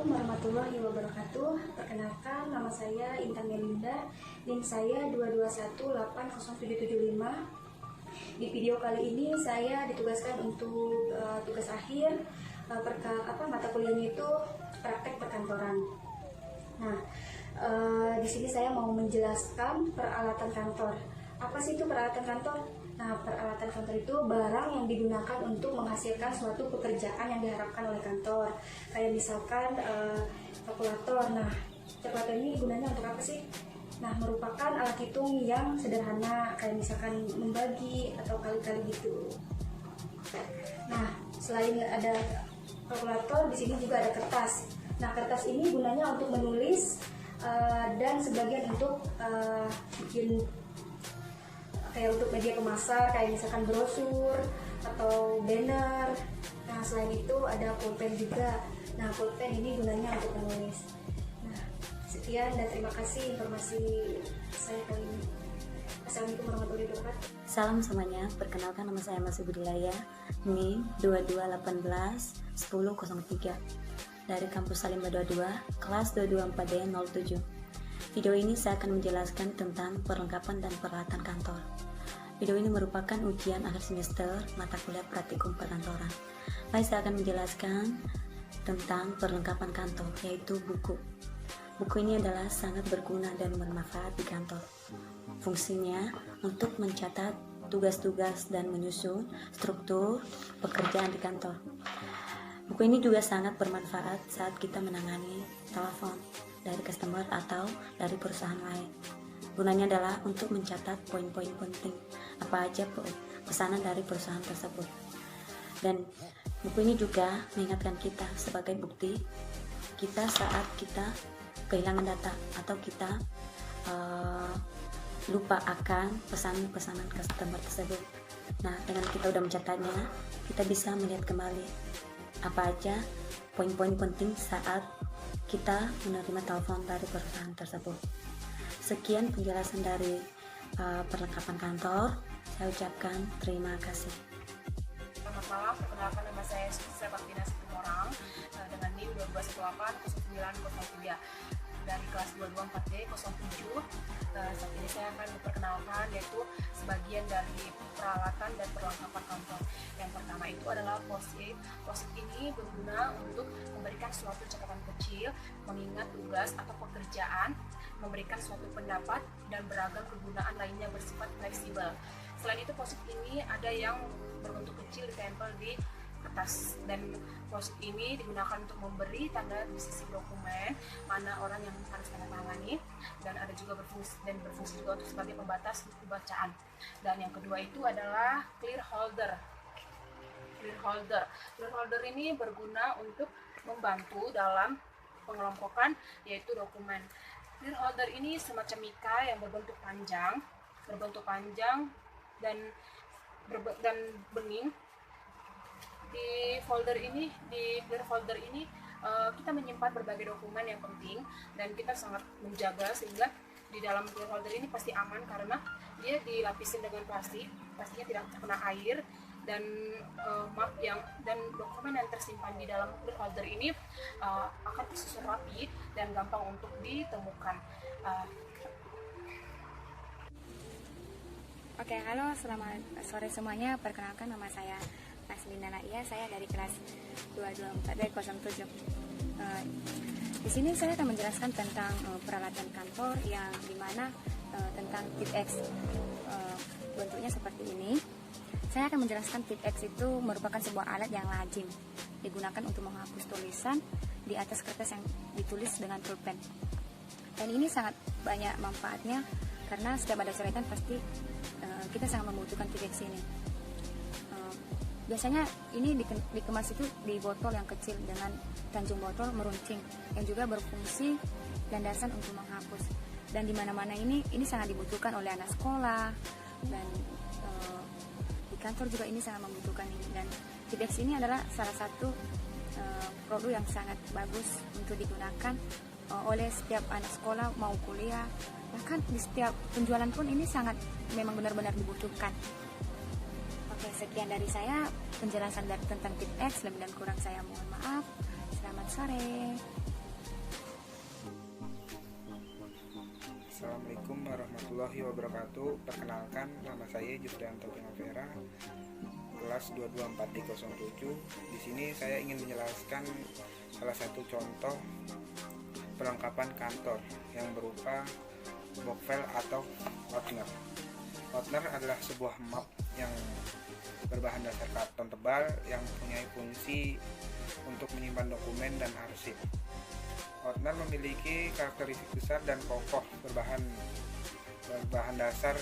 Assalamualaikum warahmatullahi wabarakatuh. Perkenalkan, nama saya Intan Melinda, NIM saya 2218075. Di video kali ini saya ditugaskan untuk tugas akhir mata kuliahnya itu praktek perkantoran. Nah, di sini saya mau menjelaskan peralatan kantor. Apa sih itu peralatan kantor? Nah, peralatan kantor itu barang yang digunakan untuk menghasilkan suatu pekerjaan yang diharapkan oleh kantor. Kayak misalkan kalkulator. Nah, kalkulator ini gunanya untuk apa sih? Nah, merupakan alat hitung yang sederhana, kayak misalkan membagi atau kali-kali gitu. Nah, selain ada kalkulator, di sini juga ada kertas. Nah, kertas ini gunanya untuk menulis dan sebagian untuk bikin kayak untuk media pemasar, kayak misalkan brosur atau banner. Nah, selain itu ada pulpen juga. Nah, pulpen ini gunanya untuk menulis. Nah, sekian dan terima kasih informasi saya kali ini. Assalamualaikum warahmatullahi wabarakatuh. Salam semuanya, perkenalkan nama saya Masih Budilaya, NIM 2218-1003 dari kampus Salimba 22, kelas 224D07. Video ini saya akan menjelaskan tentang perlengkapan dan peralatan kantor. Video ini merupakan ujian akhir semester mata kuliah praktikum perkantoran. Baik, saya akan menjelaskan tentang perlengkapan kantor, yaitu buku. Buku ini adalah sangat berguna dan bermanfaat di kantor. Fungsinya untuk mencatat tugas-tugas dan menyusun struktur pekerjaan di kantor. Buku ini juga sangat bermanfaat saat kita menangani telepon dari customer atau dari perusahaan lain. Gunanya adalah untuk mencatat poin-poin penting apa aja pesanan dari perusahaan tersebut. Dan buku ini juga mengingatkan kita sebagai bukti kita saat kita kehilangan data atau kita lupa akan pesanan customer tersebut. Nah, dengan kita udah mencatatnya, kita bisa melihat kembali apa aja poin-poin penting saat kita menerima telepon dari perusahaan tersebut. Sekian penjelasan dari perlengkapan kantor. Saya ucapkan terima kasih. Selamat malam, perkenalkan nama saya Susi Baktina Situmorang dengan NIM 221800903 dari kelas 224D07. Saat ini saya akan memperkenalkan yaitu sebagian dari peralatan dan perlengkapan kantor. Yang pertama itu adalah post-it. Post-it ini berguna untuk memberikan suatu catatan kecil, mengingat tugas atau pekerjaan, memberikan suatu pendapat, dan beragam kegunaan lainnya bersifat fleksibel. Selain itu, post-it ini ada yang berbentuk kecil ditempel di kertas, dan post-it ini digunakan untuk memberi tanda di sisi dokumen mana orang yang harus tanda tangani, dan ada juga berfungsi juga untuk sebagai pembatas buku bacaan. Dan yang kedua itu adalah clear holder. Clear holder ini berguna untuk membantu dalam pengelompokan yaitu dokumen. Clear holder ini semacam mika yang berbentuk panjang dan bening. Di clear folder ini kita menyimpan berbagai dokumen yang penting, dan kita sangat menjaga sehingga di dalam clear folder ini pasti aman karena dia dilapisin dengan pastinya tidak terkena air, dan dokumen yang tersimpan di dalam clear folder ini akan tersusun rapi dan gampang untuk ditemukan. Oke, halo, selamat sore semuanya. Perkenalkan, nama saya Naslinda Naia, saya dari kelas 224D07. Di sini saya akan menjelaskan tentang peralatan kantor yang dimana tentang tip X. Bentuknya seperti ini. Saya akan menjelaskan tip X itu merupakan sebuah alat yang lazim digunakan untuk menghapus tulisan di atas kertas yang ditulis dengan pulpen. Dan ini sangat banyak manfaatnya karena setiap ada coretan pasti kita sangat membutuhkan tip X ini. Biasanya ini dikemas itu di botol yang kecil dengan tanjung botol meruncing yang juga berfungsi landasan untuk menghapus. Dan di mana-mana ini sangat dibutuhkan oleh anak sekolah, dan di kantor juga ini sangat membutuhkan ini. Dan Tipex ini adalah salah satu produk yang sangat bagus untuk digunakan oleh setiap anak sekolah mau kuliah, bahkan di setiap penjualan pun ini sangat memang benar-benar dibutuhkan. Oke, sekian dari saya penjelasan tentang tip X. Lebih dan kurang saya mohon maaf. Selamat sore. Assalamualaikum warahmatullahi wabarakatuh. Perkenalkan, nama saya Jusrianto Primavera, kelas 224D07. Di sini saya ingin menjelaskan salah satu contoh perlengkapan kantor yang berupa box file atau Ordner. Ordner adalah sebuah map yang berbahan dasar karton tebal yang mempunyai fungsi untuk menyimpan dokumen dan arsip. Ordner memiliki karakteristik besar dan kokoh berbahan dasar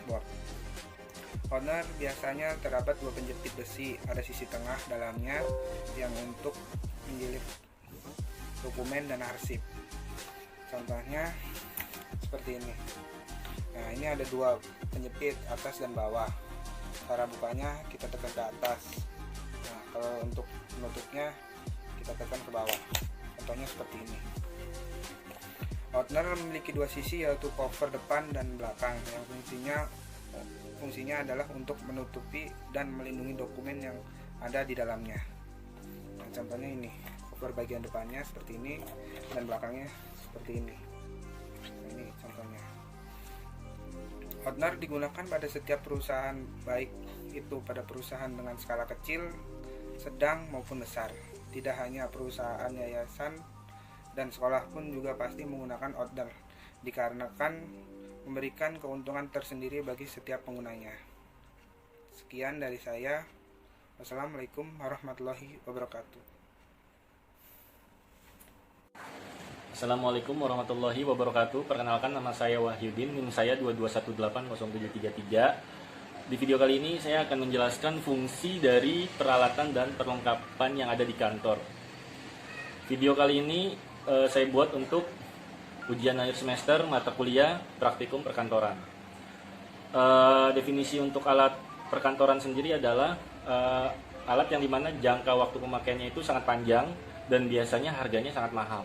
board. Ordner biasanya terdapat dua penjepit besi, ada sisi tengah dalamnya yang untuk menjilid dokumen dan arsip. Contohnya seperti ini. Nah, ini ada dua penjepit, atas dan bawah. Cara bukanya kita tekan ke atas. Nah, kalau untuk menutupnya kita tekan ke bawah. Contohnya seperti ini. Ordner memiliki dua sisi, yaitu cover depan dan belakang, yang fungsinya adalah untuk menutupi dan melindungi dokumen yang ada di dalamnya. Nah, contohnya ini, cover bagian depannya seperti ini dan belakangnya seperti ini. Nah, ini contohnya. Ordner digunakan pada setiap perusahaan, baik itu pada perusahaan dengan skala kecil, sedang maupun besar. Tidak hanya perusahaan, yayasan, dan sekolah pun juga pasti menggunakan Ordner, dikarenakan memberikan keuntungan tersendiri bagi setiap penggunanya. Sekian dari saya. Wassalamualaikum warahmatullahi wabarakatuh. Assalamualaikum warahmatullahi wabarakatuh. Perkenalkan, nama saya Wahyudin, NIM saya 221800733. Di video kali ini saya akan menjelaskan fungsi dari peralatan dan perlengkapan yang ada di kantor. Video kali ini saya buat untuk ujian akhir semester mata kuliah praktikum perkantoran. Definisi untuk alat perkantoran sendiri adalah alat yang dimana jangka waktu pemakaiannya itu sangat panjang dan biasanya harganya sangat mahal.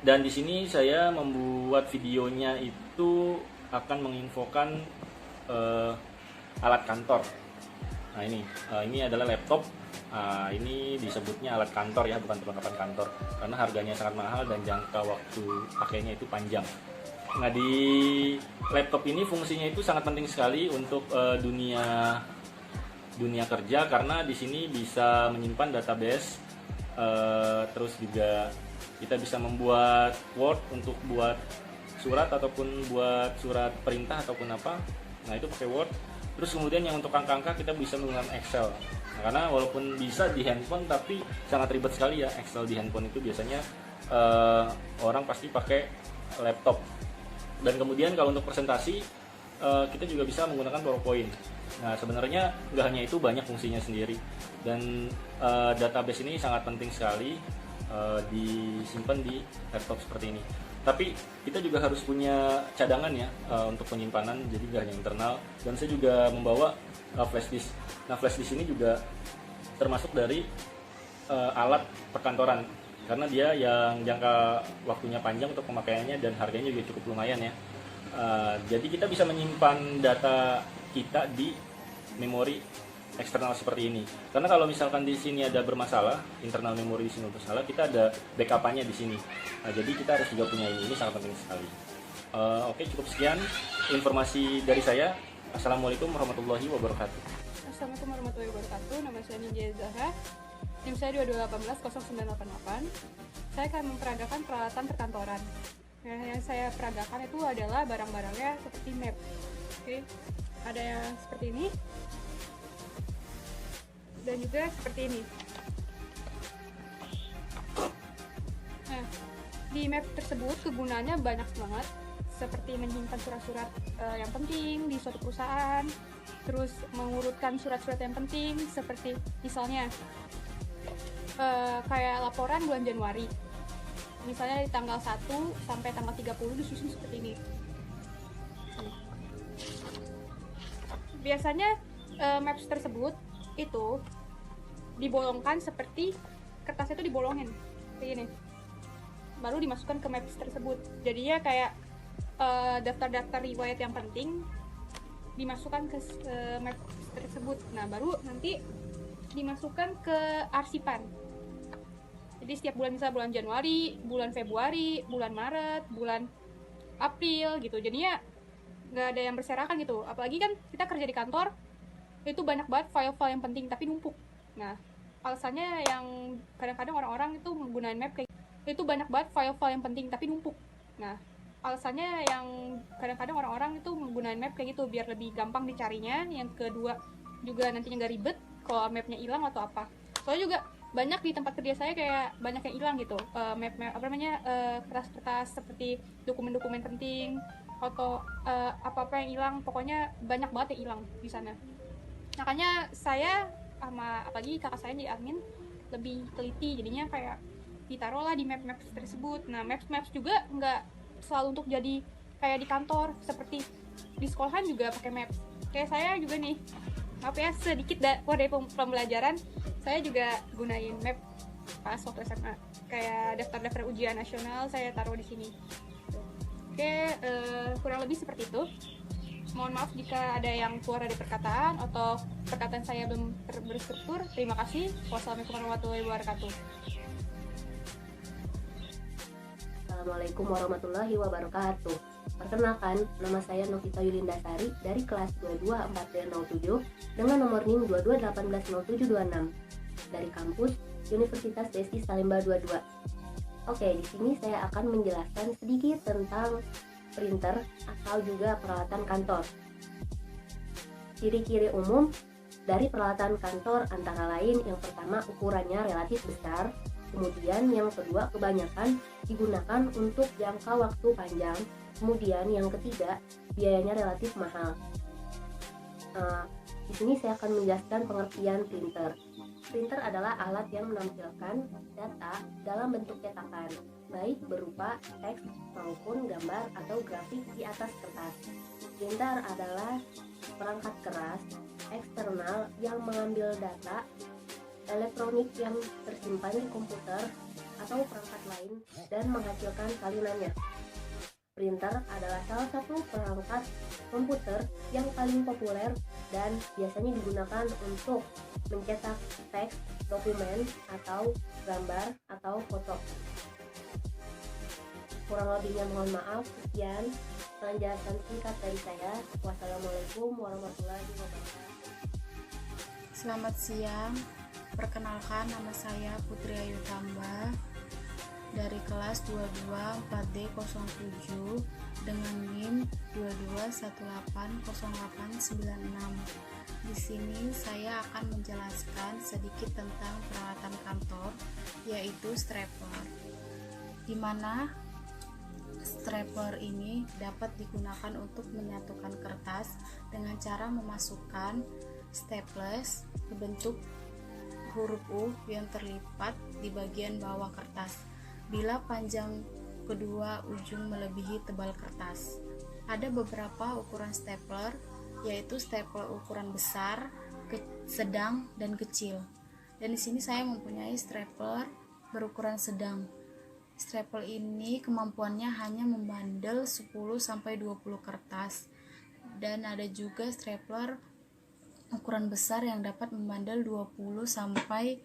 Dan di sini saya membuat videonya itu akan menginfokan alat kantor. Nah, ini adalah laptop. Ini disebutnya alat kantor ya, bukan perlengkapan kantor, karena harganya sangat mahal dan jangka waktu pakainya itu panjang. Nah, di laptop ini fungsinya itu sangat penting sekali untuk dunia kerja, karena di sini bisa menyimpan database, terus juga kita bisa membuat Word untuk buat surat ataupun buat surat perintah ataupun apa. Nah, itu pakai Word. Terus kemudian yang untuk angka-angka kita bisa menggunakan Excel. Nah, karena walaupun bisa di handphone tapi sangat ribet sekali ya Excel di handphone itu, biasanya orang pasti pakai laptop. Dan kemudian kalau untuk presentasi kita juga bisa menggunakan PowerPoint. Nah, sebenarnya nggak hanya itu, banyak fungsinya sendiri. Dan database ini sangat penting sekali disimpan di laptop seperti ini. Tapi kita juga harus punya cadangan ya untuk penyimpanan, jadi nggak hanya internal. Dan saya juga membawa flash disk. Nah, flash disk ini juga termasuk dari alat perkantoran, karena dia yang jangka waktunya panjang untuk pemakaiannya dan harganya juga cukup lumayan ya. Jadi kita bisa menyimpan data kita di memori eksternal seperti ini. Karena kalau misalkan di sini ada bermasalah, internal memori di sini bermasalah, kita ada backup-nya di sini. Nah, jadi kita harus juga punya ini sangat penting sekali. Oke, cukup sekian informasi dari saya. Assalamualaikum warahmatullahi wabarakatuh. Assalamualaikum warahmatullahi wabarakatuh. Nama saya Ninja Zahra. NIM saya 22180988. Saya akan memperagakan peralatan perkantoran. Yang saya peragakan itu adalah barang-barangnya seperti map. Oke. Ada yang seperti ini. Dan juga seperti ini. Nah, di map tersebut kegunaannya banyak banget, seperti menyimpan surat-surat yang penting di suatu perusahaan, terus mengurutkan surat-surat yang penting, seperti misalnya kayak laporan bulan Januari, misalnya dari tanggal 1 sampai tanggal 30 disusun seperti ini. Biasanya maps tersebut itu dibolongkan seperti kertasnya itu dibolongin kayak gini, baru dimasukkan ke maps tersebut. Jadinya kayak daftar-daftar riwayat yang penting dimasukkan ke maps tersebut. Nah, baru nanti dimasukkan ke arsipan. Jadi setiap bulan, misalnya bulan Januari, bulan Februari, bulan Maret, bulan April gitu. Jadinya nggak ada yang berserakan gitu. Apalagi kan kita kerja di kantor, itu banyak banget file-file yang penting tapi numpuk. Nah, alasannya yang kadang-kadang orang-orang itu menggunakan map kayak itu banyak banget file-file yang penting tapi numpuk. Nah, alasannya yang kadang-kadang orang-orang itu menggunakan map kayak gitu biar lebih gampang dicarinya. Yang kedua juga nantinya nggak ribet kalau mapnya hilang atau apa. Soalnya juga banyak di tempat kerja saya kayak banyak yang hilang gitu, kertas-kertas seperti dokumen-dokumen penting atau apa-apa yang hilang, pokoknya banyak banget yang hilang di sana. Makanya saya sama apalagi kakak saya jadi admin lebih teliti, jadinya kayak ditaruhlah di map tersebut. Nah, maps juga nggak selalu untuk jadi kayak di kantor, seperti di sekolahan juga pakai maps. Kayak saya juga nih, maaf ya sedikit dari pembelajaran, saya juga gunain map pas waktu SMA. Kayak daftar-daftar ujian nasional saya taruh di sini. Oke, kurang lebih seperti itu. Mohon maaf jika ada yang keluar dari perkataan atau perkataan saya belum berstruktur. Terima kasih. Wassalamualaikum warahmatullahi wabarakatuh. Assalamualaikum warahmatullahi wabarakatuh. Perkenalkan, nama saya Novita Yulindasari dari kelas 22 4D07 dengan nomor NIM 22180726 dari kampus Universitas Desi Salemba 22. Oke, di sini saya akan menjelaskan sedikit tentang printer atau juga peralatan kantor. Ciri-ciri umum dari peralatan kantor antara lain yang pertama ukurannya relatif besar, kemudian yang kedua kebanyakan digunakan untuk jangka waktu panjang, kemudian yang ketiga biayanya relatif mahal. Di sini saya akan menjelaskan pengertian printer. Printer adalah alat yang menampilkan data dalam bentuk cetakan, baik berupa teks maupun gambar atau grafik di atas kertas. Printer adalah perangkat keras eksternal yang mengambil data elektronik yang tersimpan di komputer atau perangkat lain dan menghasilkan salinannya. Printer adalah salah satu perangkat komputer yang paling populer dan biasanya digunakan untuk mencetak teks, dokumen, atau gambar atau foto. Kurang lebihnya mohon maaf. Sekian penjelasan singkat dari saya. Wassalamualaikum warahmatullahi wabarakatuh. Selamat siang. Perkenalkan, nama saya Putri Ayu Tamba dari kelas 22 4D07 dengan NIM 22180896. Di sini saya akan menjelaskan sedikit tentang peralatan kantor, yaitu stapler. Di mana stapler ini dapat digunakan untuk menyatukan kertas dengan cara memasukkan staples ke bentuk huruf U yang terlipat di bagian bawah kertas bila panjang kedua ujung melebihi tebal kertas. Ada beberapa ukuran stapler, yaitu stapler ukuran besar, sedang, dan kecil. Dan di sini saya mempunyai stapler berukuran sedang. Stapler ini kemampuannya hanya membandel 10-20 kertas. Dan ada juga stapler ukuran besar yang dapat membandel 20-50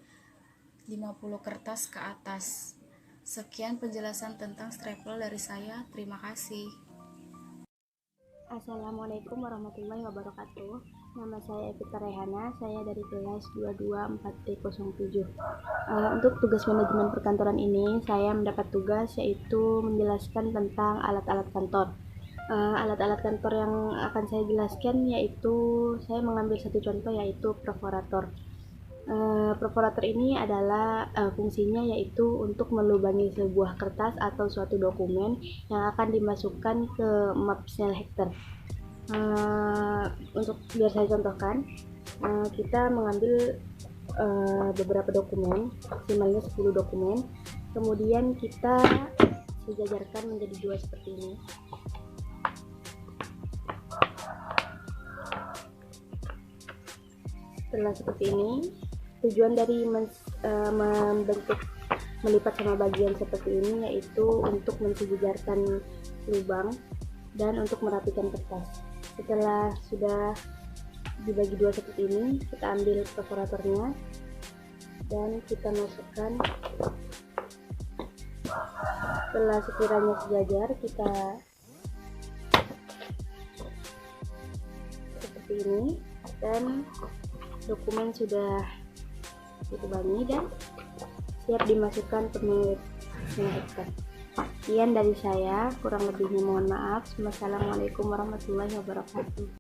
kertas ke atas. Sekian penjelasan tentang stapler dari saya. Terima kasih. Assalamualaikum warahmatullahi wabarakatuh. Nama saya Evita Rehana, saya dari kelas 22 4D07. Untuk tugas manajemen perkantoran ini, saya mendapat tugas yaitu menjelaskan tentang alat-alat kantor. Alat-alat kantor yang akan saya jelaskan yaitu saya mengambil satu contoh yaitu perforator. Perforator ini adalah fungsinya yaitu untuk melubangi sebuah kertas atau suatu dokumen yang akan dimasukkan ke map selector. Untuk biar saya contohkan, kita mengambil beberapa dokumen, maksimalnya 10 dokumen, kemudian kita sejajarkan menjadi dua seperti ini. Setelah seperti ini, tujuan dari melipat sama bagian seperti ini yaitu untuk mensejajarkan lubang dan untuk merapikan kertas. Setelah sudah dibagi dua seperti ini, kita ambil perforatornya dan kita masukkan. Setelah sekiranya sejajar, kita seperti ini, dan dokumen sudah ditebangi dan siap dimasukkan ke mengetikkan. Sekian dari saya, kurang lebihnya mohon maaf. Wassalamualaikum warahmatullahi wabarakatuh.